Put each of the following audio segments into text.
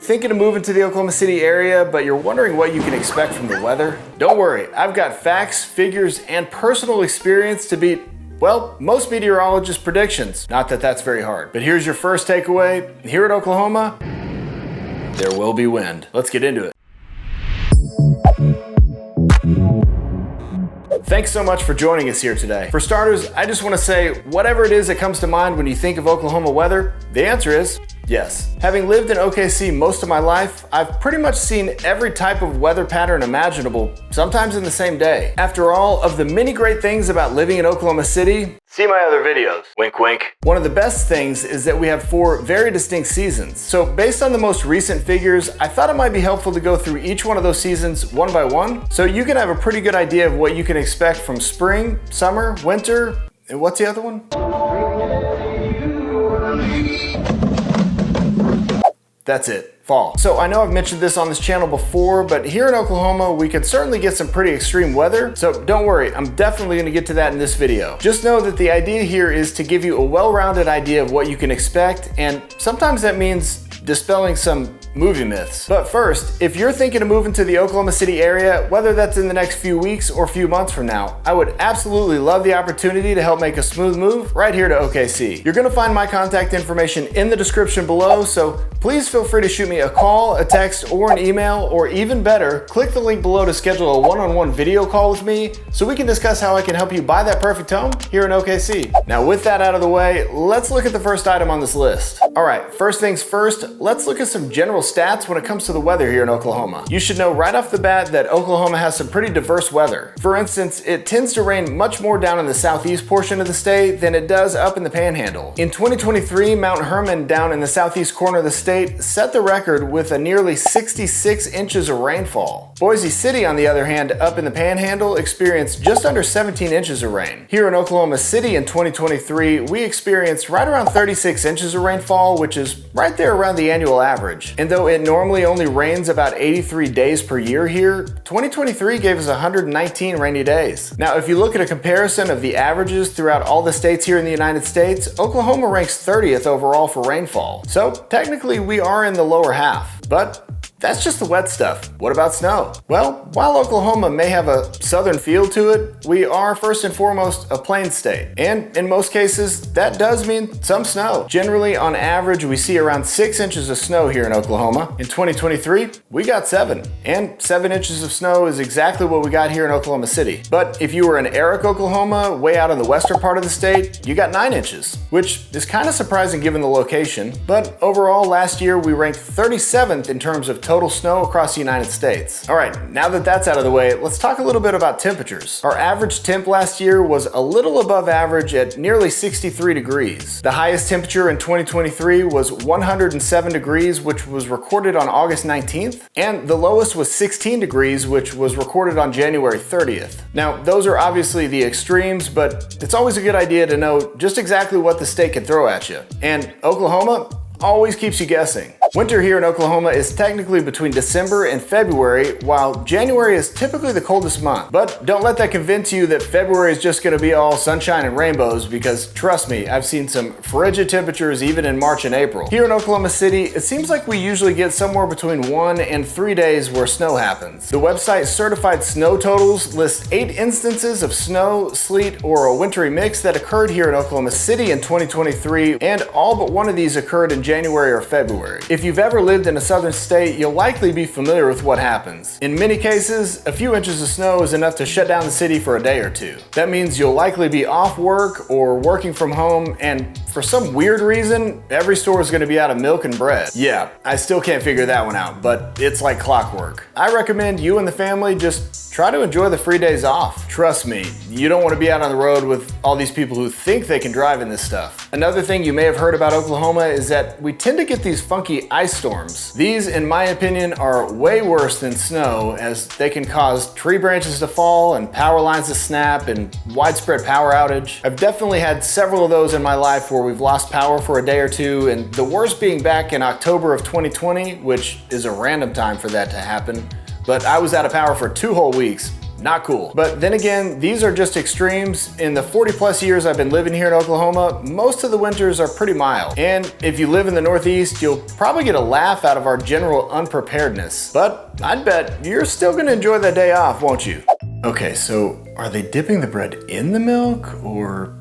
Thinking of moving to the Oklahoma City area, but you're wondering what you can expect from the weather? Don't worry, I've got facts, figures, and personal experience to beat, well, most meteorologists' predictions. Not that that's very hard. But here's your first takeaway. Here in Oklahoma, there will be wind. Let's get into it. Thanks so much for joining us here today. For starters, I just want to say, whatever it is that comes to mind when you think of Oklahoma weather, the answer is yes. Having lived in OKC most of my life, I've pretty much seen every type of weather pattern imaginable, sometimes in the same day. After all, of the many great things about living in Oklahoma City, see my other videos. Wink, wink. One of the best things is that we have 4 very distinct seasons. So based on the most recent figures, I thought it might be helpful to go through each one of those seasons one by one, so you can have a pretty good idea of what you can expect from spring, summer, winter, and what's the other one? That's it, fall. So I know I've mentioned this on this channel before, but here in Oklahoma, we can certainly get some pretty extreme weather. So don't worry, I'm definitely gonna get to that in this video. Just know that the idea here is to give you a well-rounded idea of what you can expect, and sometimes that means dispelling some movie myths. But first, if you're thinking of moving to the Oklahoma City area, whether that's in the next few weeks or few months from now, I would absolutely love the opportunity to help make a smooth move right here to OKC. You're gonna find my contact information in the description below, so please feel free to shoot me a call, a text, or an email, or even better, click the link below to schedule a one-on-one video call with me so we can discuss how I can help you buy that perfect home here in OKC. Now with that out of the way, let's look at the first item on this list. All right, first things first, let's look at some general stats when it comes to the weather here in Oklahoma. You should know right off the bat that Oklahoma has some pretty diverse weather. For instance, it tends to rain much more down in the southeast portion of the state than it does up in the panhandle. In 2023, Mount Hermon down in the southeast corner of the state set the record with a nearly 66 inches of rainfall. Boise City, on the other hand, up in the panhandle, experienced just under 17 inches of rain. Here in Oklahoma City in 2023, we experienced right around 36 inches of rainfall, which is right there around the annual average. And though it normally only rains about 83 days per year here, 2023 gave us 119 rainy days. Now, if you look at a comparison of the averages throughout all the states here in the United States, Oklahoma ranks 30th overall for rainfall. So technically we are in the lower half, but that's just the wet stuff. What about snow? Well, while Oklahoma may have a southern feel to it, we are first and foremost a plain state. And in most cases, that does mean some snow. Generally, on average, we see around 6 inches of snow here in Oklahoma. In 2023, we got 7. And 7 inches of snow is exactly what we got here in Oklahoma City. But if you were in Eric, Oklahoma, way out in the western part of the state, you got 9 inches, which is kind of surprising given the location. But overall, last year, we ranked 37th in terms of total snow across the United States. All right, now that that's out of the way, let's talk a little bit about temperatures. Our average temp last year was a little above average at nearly 63 degrees. The highest temperature in 2023 was 107 degrees, which was recorded on August 19th, and the lowest was 16 degrees, which was recorded on January 30th. Now, those are obviously the extremes, but it's always a good idea to know just exactly what the state can throw at you. And Oklahoma always keeps you guessing. Winter here in Oklahoma is technically between December and February, while January is typically the coldest month. But don't let that convince you that February is just gonna be all sunshine and rainbows, because trust me, I've seen some frigid temperatures even in March and April. Here in Oklahoma City, it seems like we usually get somewhere between 1 and 3 days where snow happens. The website Certified Snow Totals lists 8 instances of snow, sleet, or a wintry mix that occurred here in Oklahoma City in 2023, and all but one of these occurred in January or February. If you've ever lived in a southern state, you'll likely be familiar with what happens. In many cases, a few inches of snow is enough to shut down the city for a day or two. That means you'll likely be off work or working from home, and for some weird reason, every store is gonna be out of milk and bread. Yeah, I still can't figure that one out, but it's like clockwork. I recommend you and the family just try to enjoy the free days off. Trust me, you don't want to be out on the road with all these people who think they can drive in this stuff. Another thing you may have heard about Oklahoma is that we tend to get these funky ice storms. These, in my opinion, are way worse than snow, as they can cause tree branches to fall and power lines to snap and widespread power outage. I've definitely had several of those in my life where we've lost power for a day or two, and the worst being back in October of 2020, which is a random time for that to happen. But I was out of power for 2 whole weeks. not cool. But then again, these are just extremes. In the 40+ years I've been living here in Oklahoma, most of the winters are pretty mild. And if you live in the Northeast, you'll probably get a laugh out of our general unpreparedness. But I'd bet you're still gonna enjoy that day off, won't you? Okay, so are they dipping the bread in the milk or?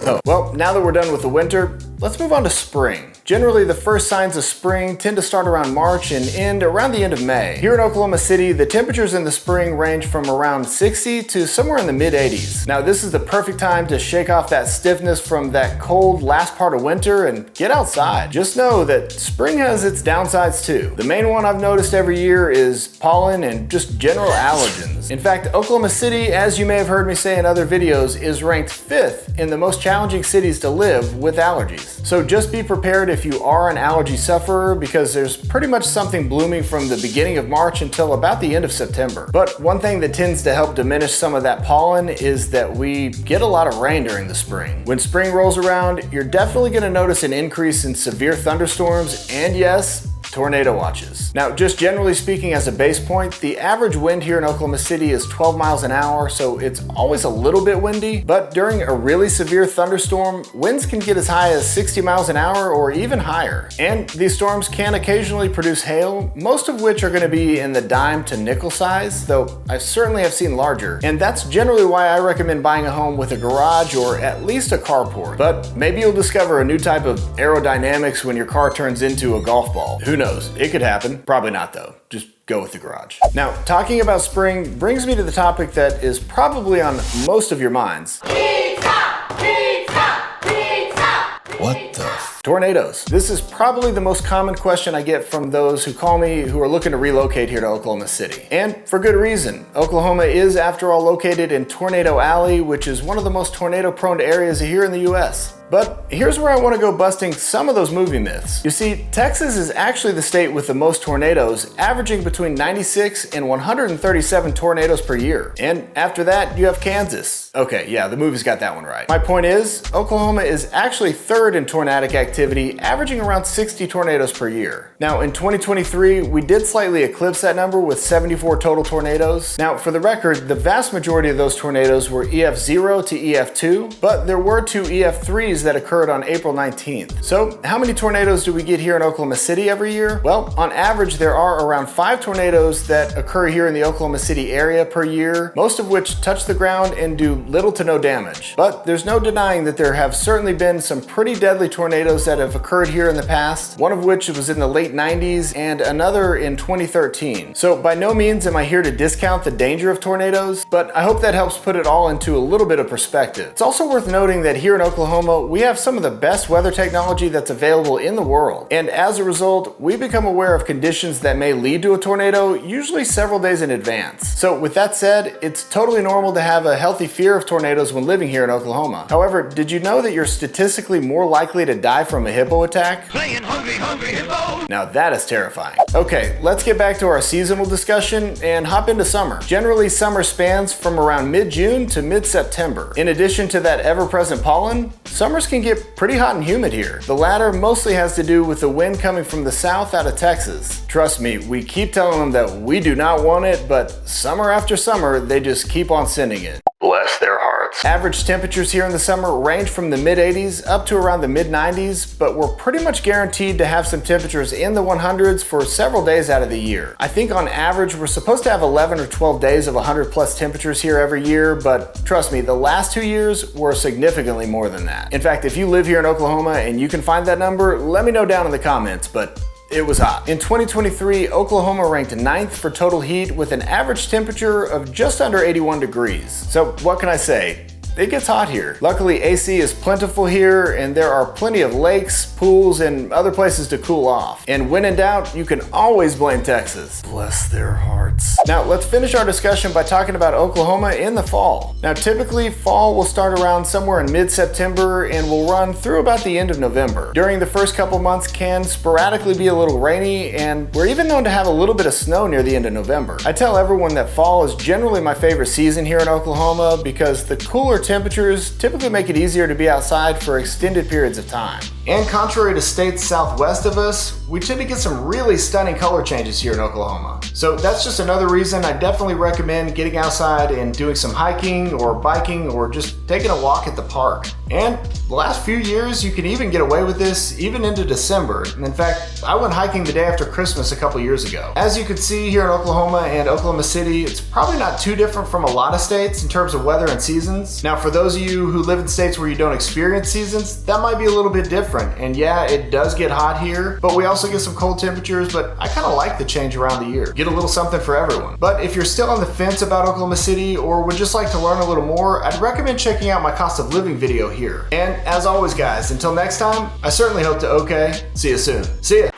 Oh, well, now that we're done with the winter, let's move on to spring. Generally, the first signs of spring tend to start around March and end around the end of May. Here in Oklahoma City, the temperatures in the spring range from around 60 to somewhere in the mid-80s. Now, this is the perfect time to shake off that stiffness from that cold last part of winter and get outside. Just know that spring has its downsides too. The main one I've noticed every year is pollen and just general allergens. In fact, Oklahoma City, as you may have heard me say in other videos, is ranked 5th in the most challenging cities to live with allergies. So just be prepared if you are an allergy sufferer, because there's pretty much something blooming from the beginning of March until about the end of September. But one thing that tends to help diminish some of that pollen is that we get a lot of rain during the spring. When spring rolls around, you're definitely going to notice an increase in severe thunderstorms and, yes, tornado watches. Now, just generally speaking as a base point, the average wind here in Oklahoma City is 12 miles an hour, so it's always a little bit windy. But during a really severe thunderstorm, winds can get as high as 60 miles an hour or even higher. And these storms can occasionally produce hail, most of which are going to be in the dime to nickel size, though I certainly have seen larger. And that's generally why I recommend buying a home with a garage or at least a carport. But maybe you'll discover a new type of aerodynamics when your car turns into a golf ball. Who knows? It could happen. Probably not though. Just go with the garage. Now, talking about spring brings me to the topic that is probably on most of your minds. Pizza! Pizza! Pizza! What the tornadoes. This is probably the most common question I get from those who call me who are looking to relocate here to Oklahoma City. And for good reason. Oklahoma is, after all, located in Tornado Alley, which is one of the most tornado-prone areas here in the US. But here's where I want to go busting some of those movie myths. You see, Texas is actually the state with the most tornadoes, averaging between 96 and 137 tornadoes per year. And after that, you have Kansas. Okay, yeah, the movie's got that one right. My point is, Oklahoma is actually 3rd in tornadic activity, averaging around 60 tornadoes per year. Now, in 2023, we did slightly eclipse that number with 74 total tornadoes. Now, for the record, the vast majority of those tornadoes were EF0 to EF2, but there were 2 EF3s that occurred on April 19th. So how many tornadoes do we get here in Oklahoma City every year? Well, on average, there are around 5 tornadoes that occur here in the Oklahoma City area per year, most of which touch the ground and do little to no damage. But there's no denying that there have certainly been some pretty deadly tornadoes that have occurred here in the past, one of which was in the late 90s and another in 2013. So by no means am I here to discount the danger of tornadoes, but I hope that helps put it all into a little bit of perspective. It's also worth noting that here in Oklahoma, we have some of the best weather technology that's available in the world. And as a result, we become aware of conditions that may lead to a tornado, usually several days in advance. So with that said, it's totally normal to have a healthy fear of tornadoes when living here in Oklahoma. However, did you know that you're statistically more likely to die from a hippo attack? Playing hungry, hungry hippo! Now that is terrifying. Okay, let's get back to our seasonal discussion and hop into summer. Generally, summer spans from around mid-June to mid-September. In addition to that ever-present pollen, summers can get pretty hot and humid here. The latter mostly has to do with the wind coming from the south out of Texas. Trust me, we keep telling them that we do not want it, but summer after summer, they just keep on sending it. Bless their hearts. Average temperatures here in the summer range from the mid-80s up to around the mid-90s, but we're pretty much guaranteed to have some temperatures in the 100s for several days out of the year. I think on average we're supposed to have 11 or 12 days of 100+ temperatures here every year, but trust me, the last 2 years were significantly more than that. In fact, if you live here in Oklahoma and you can find that number, let me know down in the comments, but it was hot. In 2023, Oklahoma ranked 9th for total heat with an average temperature of just under 81 degrees. So what can I say? It gets hot here. Luckily, AC is plentiful here and there are plenty of lakes, pools, and other places to cool off. And when in doubt, you can always blame Texas. Bless their hearts. Now, let's finish our discussion by talking about Oklahoma in the fall. Now, typically, fall will start around somewhere in mid-September and will run through about the end of November. During the first couple months can sporadically be a little rainy, and we're even known to have a little bit of snow near the end of November. I tell everyone that fall is generally my favorite season here in Oklahoma because the cooler temperatures typically make it easier to be outside for extended periods of time. And contrary to states southwest of us, we tend to get some really stunning color changes here in Oklahoma. So that's just another reason I definitely recommend getting outside and doing some hiking or biking or just taking a walk at the park. And the last few years, you can even get away with this even into December. And in fact, I went hiking the day after Christmas a couple years ago. As you can see here in Oklahoma and Oklahoma City, it's probably not too different from a lot of states in terms of weather and seasons. Now, for those of you who live in states where you don't experience seasons, that might be a little bit different. And yeah, it does get hot here, but we also get some cold temperatures, but I kind of like the change around the year. Get a little something for everyone. But if you're still on the fence about Oklahoma City or would just like to learn a little more, I'd recommend checking out my cost of living video here. And as always, guys, until next time, I certainly hope to okay. See you soon. See ya.